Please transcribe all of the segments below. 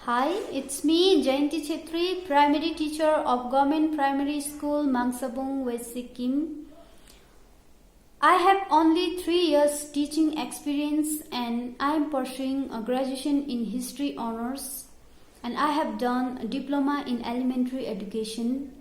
Hi, it's me, Jayanti CHHETRI, primary teacher of Government Primary School, Mangsabong, West Sikkim. I have only 3 years teaching experience and I am pursuing a graduation in History Honours, and I have done a diploma in elementary education.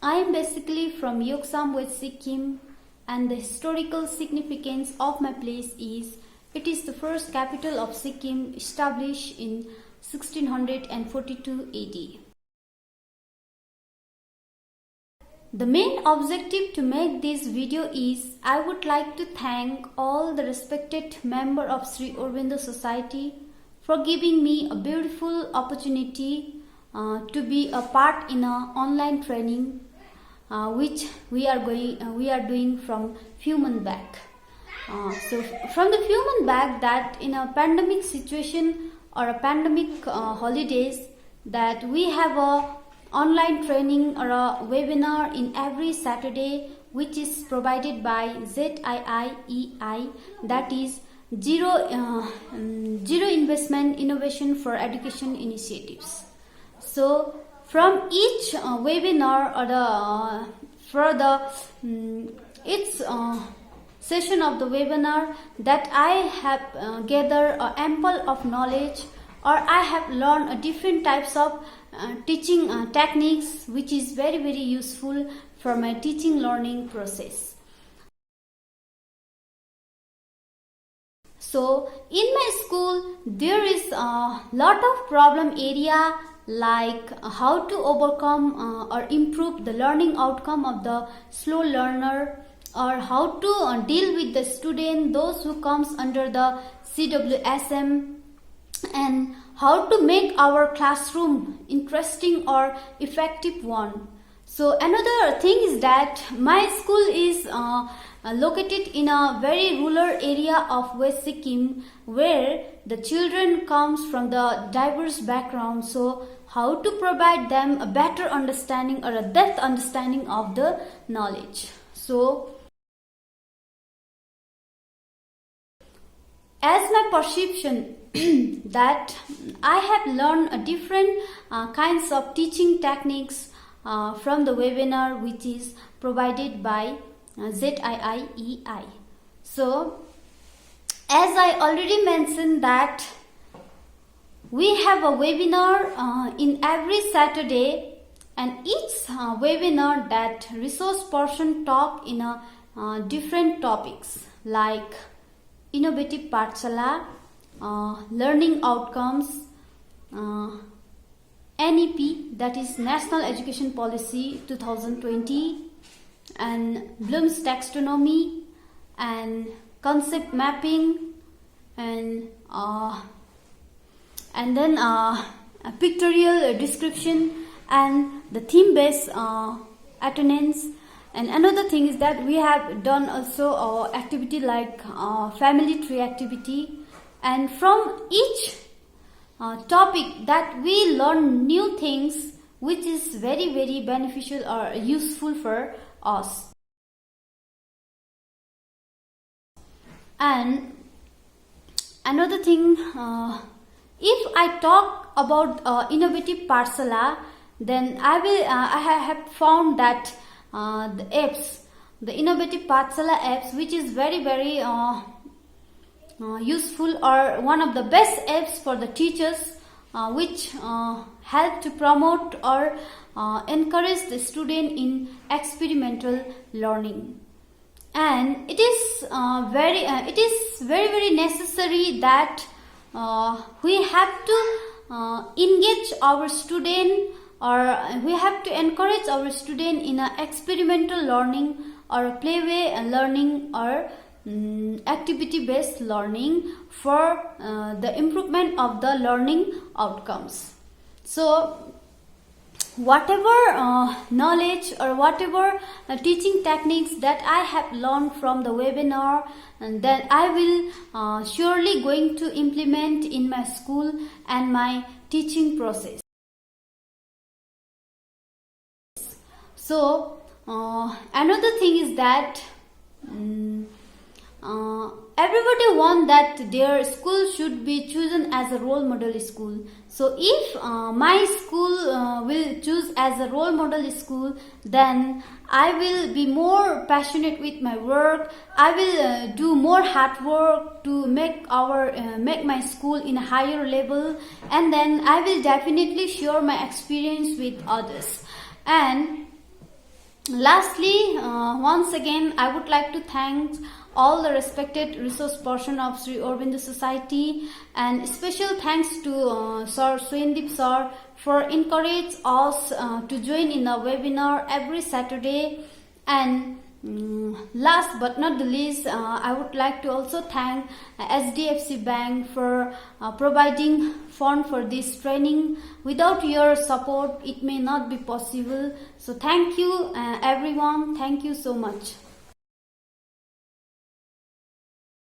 I am basically from Yoksam, West Sikkim, and the historical significance of my place is it is the first capital of Sikkim, established in 1642 AD. The main objective to make this video is I would like to thank all the respected members of Sri Aurobindo Society for giving me a beautiful opportunity to be a part in an online training which we are doing from few months back. So from the few months back, that in a pandemic situation or a pandemic holidays, that we have a online training or a webinar in every Saturday, which is provided by ZIIEI, that is Zero Investment Innovation for Education Initiatives. So from each webinar or session of the webinar, that I have gathered ample of knowledge, or I have learned different types of teaching techniques, which is very useful for my teaching learning process. So in my school there is a lot of problem area, like how to overcome or improve the learning outcome of the slow learner, or how to deal with the student, those who comes under the CWSM, and how to make our classroom interesting or effective one. So another thing is that my school is located in a very rural area of West Sikkim, where the children comes from the diverse background. So how to provide them a better understanding or a depth understanding of the knowledge. So as my perception that I have learned different kinds of teaching techniques from the webinar, which is provided by ZIIEI. So as I already mentioned that we have a webinar in every Saturday, and each webinar that resource person talk in a different topics like innovative Pathshala, learning outcomes, NEP, that is National Education Policy 2020, and Bloom's taxonomy, and concept mapping, and then a pictorial description, and the theme based attendance. And another thing is that we have done also activity like family tree activity, and from each topic that we learn new things, which is very beneficial or useful for us. And another thing, if I talk about innovative Pathshala, then I have found that the apps, the innovative Pathshala apps, which is very useful, or one of the best apps for the teachers, which help to promote or encourage the student in experimental learning. And it is very necessary that we have to engage our student, or we have to encourage our student in a experimental learning, or a playway learning, or activity based learning for the improvement of the learning outcomes. So whatever knowledge or whatever teaching techniques that I have learned from the webinar, and that I will surely going to implement in my school and my teaching process. So another thing is that every everybody want that their school should be chosen as a role model school. So if my school will choose as a role model school, then I will be more passionate with my work. I will do more hard work to make my school in a higher level, and then I will definitely share my experience with others. And lastly, once again, I would like to thank all the respected resource person of Sri Aurobindo Society, and special thanks to Sir Swendip Sir for encourage us to join in the webinar every Saturday. And last but not the least, I would like to also thank HDFC Bank for providing fund for this training. Without your support, it may not be possible. So thank you everyone. Thank you so much.